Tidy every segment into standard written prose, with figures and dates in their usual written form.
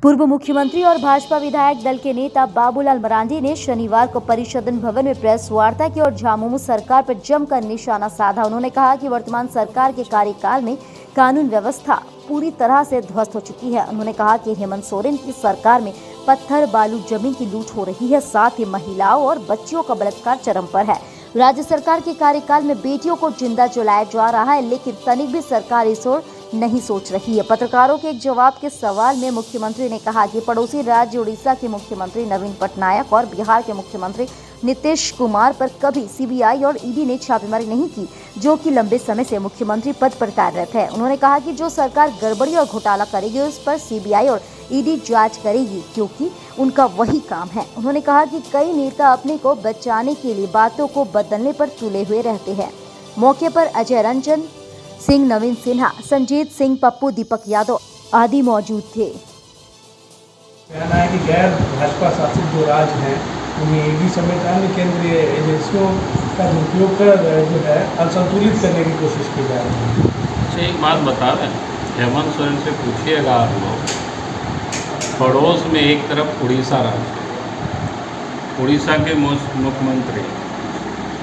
पूर्व मुख्यमंत्री और भाजपा विधायक दल के नेता बाबूलाल मरांडी ने शनिवार को परिषदन भवन में प्रेस वार्ता की और झामुमो सरकार पर जमकर निशाना साधा। उन्होंने कहा कि वर्तमान सरकार के कार्यकाल में कानून व्यवस्था पूरी तरह से ध्वस्त हो चुकी है। उन्होंने कहा कि हेमंत सोरेन की सरकार में पत्थर बालू जमीन की लूट हो रही है, साथ ही महिलाओं और बच्चियों का बलात्कार चरम पर है। राज्य सरकार के कार्यकाल में बेटियों को जिंदा जलाया जा रहा है, लेकिन तनिक भी सरकार इस ओर नहीं सोच रही है। पत्रकारों के एक जवाब के सवाल में मुख्यमंत्री ने कहा कि पड़ोसी राज्य उड़ीसा के मुख्यमंत्री नवीन पटनायक और बिहार के मुख्यमंत्री नीतीश कुमार पर कभी सीबीआई और ईडी ने छापेमारी नहीं की, जो कि लंबे समय से मुख्यमंत्री पद पर कार्यरत है। उन्होंने कहा कि जो सरकार गड़बड़ी और घोटाला करेगी उस पर सीबीआई और ईडी जांच करेगी, क्योंकि उनका वही काम है। उन्होंने कहा कि कई नेता अपने को बचाने के लिए बातों को बदलने पर तुले हुए रहते हैं। मौके पर अजय रंजन सिंह, नवीन सिन्हा, संजीत सिंह, पप्पू, दीपक यादव आदि मौजूद थे। कहना है कि गैर भाजपा शासित जो राज्य हैं उन्हें ईडी समेत अन्य केंद्रीय एजेंसियों का दुरुपयोग कर जो है असंतुलित करने की कोशिश की जा रही है। अच्छा, एक बात बता रहे हैं, हेमंत सोरेन से पूछिएगा आप लोग, पड़ोस में एक तरफ उड़ीसा राज्य, उड़ीसा के मुख्यमंत्री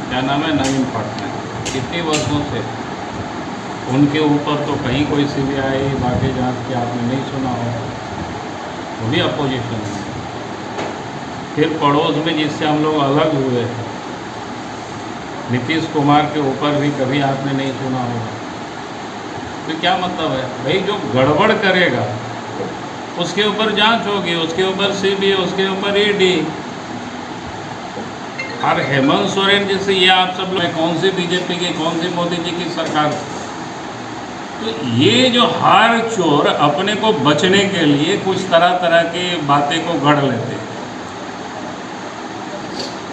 क्या नाम है, नवीन पटनायक, कितने वर्षों से उनके ऊपर तो कहीं कोई सीबीआई बाकी जांच की आपने नहीं सुना हो, वो भी अपोजिशन में। फिर पड़ोस में जिससे हम लोग अलग हुए हैं, नीतीश कुमार के ऊपर भी कभी आपने नहीं सुना होगा। तो क्या मतलब है भाई, जो गड़बड़ करेगा उसके ऊपर जांच होगी, उसके ऊपर सीबीआई, उसके ऊपर ईडी। और हेमंत सोरेन जैसे ये आप सब लोग कौन सी बीजेपी की, कौन सी मोदी जी की सरकार, तो ये जो हर चोर अपने को बचने के लिए कुछ तरह तरह की बातें को गढ़ लेते हैं।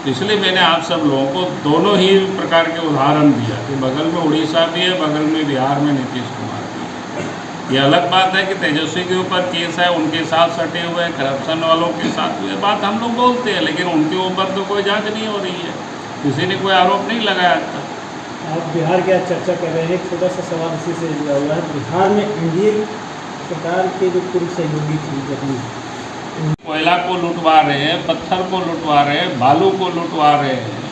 इसलिए मैंने आप सब लोगों को दोनों ही प्रकार के उदाहरण दिया कि बगल में उड़ीसा भी है, बगल में बिहार में नीतीश कुमार भी है। ये अलग बात है कि तेजस्वी के ऊपर केस है, उनके साथ सटे हुए हैं, करप्शन वालों के साथ हुए, बात हम लोग बोलते हैं, लेकिन उनके ऊपर तो कोई जांच नहीं हो रही है, किसी ने कोई आरोप नहीं लगाया आज तक। आप बिहार की आज चर्चा कर रहे हैं, एक छोटा सा सवाल इसी से जुड़ा हुआ है। बिहार में एनडीए सरकार के जो पूर्व सहयोगी थी, कोयला को लुटवा रहे हैं, पत्थर को लुटवा रहे हैं, बालू को लुटवा रहे हैं,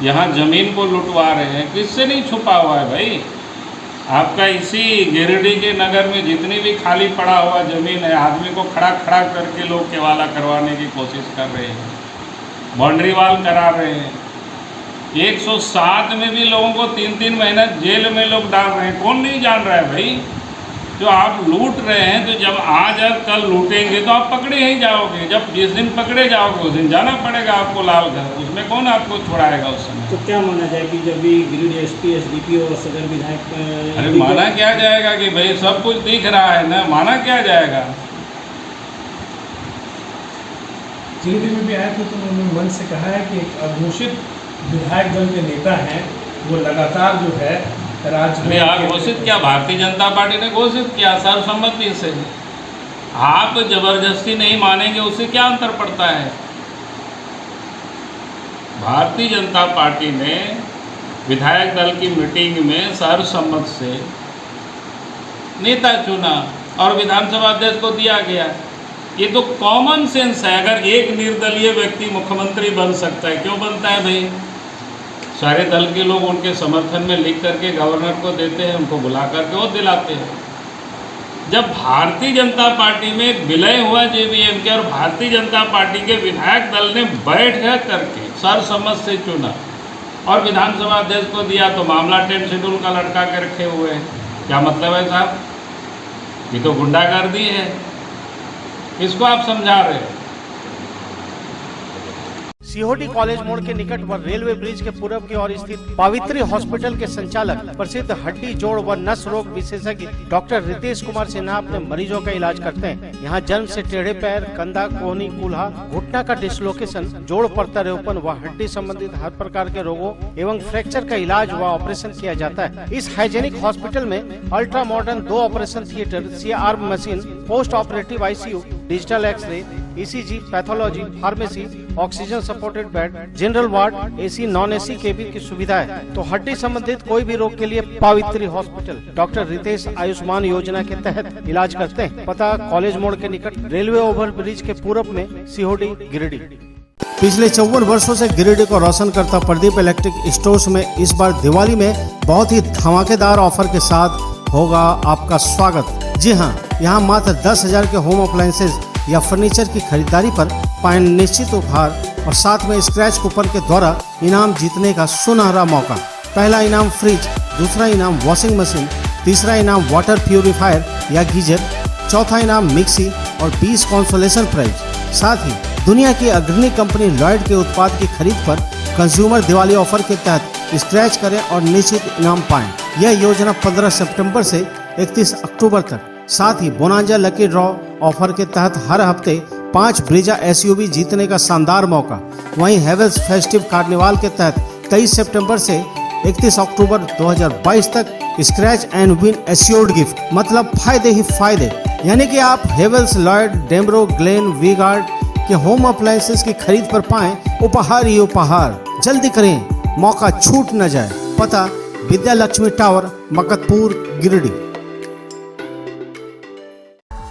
यहाँ ज़मीन को लुटवा रहे हैं, किससे नहीं छुपा हुआ है भाई। आपका इसी गिरिडीह के नगर में जितनी भी खाली पड़ा हुआ ज़मीन है, आदमी को खड़ा खड़ा करके लोग केवाला करवाने की कोशिश कर रहे हैं, बाउंड्री वाल करा रहे हैं। 107 में भी लोगों को 3-3 महीने जेल में लोग डाल रहे हैं। कौन नहीं जान रहा है भाई, जो आप लूट रहे हैं, तो जब आज और कल लूटेंगे तो आप पकड़े ही जाओगे। जब जिस दिन पकड़े जाओगे उस दिन जाना पड़ेगा आपको लाल घर, उसमें कौन आपको छुड़ाएगा उस समय। तो क्या माना जाए कि जब भी गिरिडीह एसपी, एसडीपी और सदर विधायक, अरे माना क्या जाएगा कि भाई सब कुछ दिख रहा है ना, माना क्या जाएगा। गिरिडीह में भी आए थे तो उन्होंने मन से कहा है कि एक अघोषित विधायक दल के नेता हैं, वो लगातार जो है राज्य में घोषित क्या, भारतीय जनता पार्टी ने घोषित किया सर्वसम्मति से। आप जबरदस्ती नहीं मानेंगे, उससे क्या अंतर पड़ता है। भारतीय जनता पार्टी ने विधायक दल की मीटिंग में सर्वसम्मति से नेता चुना और विधानसभा अध्यक्ष को दिया गया। ये तो कॉमन सेंस है। अगर एक निर्दलीय व्यक्ति मुख्यमंत्री बन सकता है, क्यों बनता है भाई। सारे दल के लोग उनके समर्थन में लिख करके गवर्नर को देते हैं, उनको बुला करके वो दिलाते हैं। जब भारतीय जनता पार्टी में विलय हुआ जेवीएम और भारतीय जनता पार्टी के विधायक दल ने बैठ करके सर्वसम्मति से चुना और विधानसभा अध्यक्ष को दिया, तो मामला 10 शेड्यूल का लटका के रखे हुए हैं। क्या मतलब है साहब, ये तो गुंडागर्दी है। इसको आप समझा रहे हैं। सीहोडी कॉलेज मोड़ के निकट व रेलवे ब्रिज के पूर्व की ओर स्थित पवित्री हॉस्पिटल के संचालक प्रसिद्ध हड्डी जोड़ व नस रोग विशेषज्ञ डॉक्टर रितेश कुमार सिन्हा अपने मरीजों का इलाज करते हैं। यहाँ जन्म से टेढ़े पैर, कंधा, कोहनी, कूल्हा, घुटना का डिसलोकेशन, जोड़ प्रत्यारोपण व हड्डी संबंधित हर प्रकार के रोगों एवं फ्रैक्चर का इलाज व ऑपरेशन किया जाता है। इस हाइजेनिक हॉस्पिटल में ultra modern 2 operation theatre, CR machine, post operative ICU, digital X ray, ECG, pathology, pharmacy, oxygen supported bed, general ward, AC, non AC cabin की सुविधा है। तो हड्डी संबंधित कोई भी रोग के लिए पावित्री हॉस्पिटल डॉक्टर रितेश आयुष्मान योजना के तहत इलाज करते हैं। पता कॉलेज मोड़ के निकट, रेलवे ओवर ब्रिज के पूरब में, सिहोडी, गिरिडीह। पिछले 54 वर्षों से गिरिडीह को रोशन करता प्रदीप इलेक्ट्रिक स्टोर्स में इस बार दिवाली में बहुत ही धमाकेदार ऑफर के साथ होगा आपका स्वागत। जी हां, यहां मात्र 10,000 के होम अप्लायंसेज या फर्नीचर की खरीदारी पर पाएं निश्चित उपहार और साथ में स्क्रैच कूपन के द्वारा इनाम जीतने का सुनहरा मौका। पहला इनाम फ्रिज, दूसरा इनाम वॉशिंग मशीन, तीसरा इनाम वाटर प्यूरिफायर या गीजर, चौथा इनाम मिक्सी और 20 कंसोलेशन प्राइज। साथ ही दुनिया की अग्रणी कंपनी लॉयड के उत्पाद की खरीद पर कंज्यूमर दिवाली ऑफर के तहत स्क्रैच करें और निश्चित इनाम पाएं। यह योजना 15 सितंबर से 31 अक्टूबर तक। साथ ही बोनांजा लकी ड्रॉ ऑफर के तहत हर हफ्ते 5 ब्रीजा SUV जीतने का शानदार मौका। वहीं हेवेल्स फेस्टिव कार्निवाल के तहत 23 सितंबर से 31 अक्टूबर 2022 तक scratch and win assured gift, मतलब फायदे ही फायदे। यानी कि आप हेवेल्स, लॉयड, डेमरो, ग्लेन, वी-गार्ड के होम अप्लायंसेस की खरीद पर पाएं उपहार ही उपहार। जल्दी करें, मौका छूट न जाए। पता विद्या लक्ष्मी टावर, मकतपुर, गिरिडीह।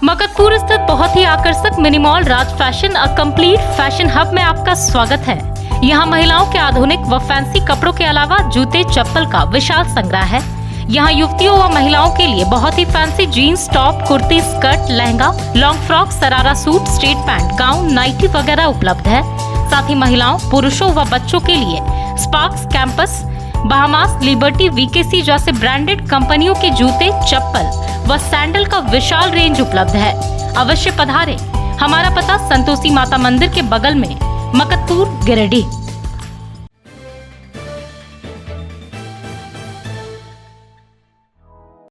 मकतपुर स्थित बहुत ही आकर्षक mini mall Raj fashion a complete fashion hub में आपका स्वागत है। यहाँ महिलाओं के आधुनिक व फैंसी कपड़ों के अलावा जूते, चप्पल का विशाल संग्रह है। यहाँ युवतियों व महिलाओं के लिए बहुत ही fancy jeans, top, kurti, skirt, lehenga, long frock, sharara suit, straight pant, gown, nightie वगैरह उपलब्ध है। साथ ही महिलाओं, पुरुषों व बच्चों के लिए sparks, campus, Bahamas, liberty, VKC जैसे ब्रांडेड कंपनियों के जूते, चप्पल व सैंडल का विशाल रेंज उपलब्ध है। अवश्य पधारें। हमारा पता संतोषी माता मंदिर के बगल में, मकतपुर, गिरिडीह।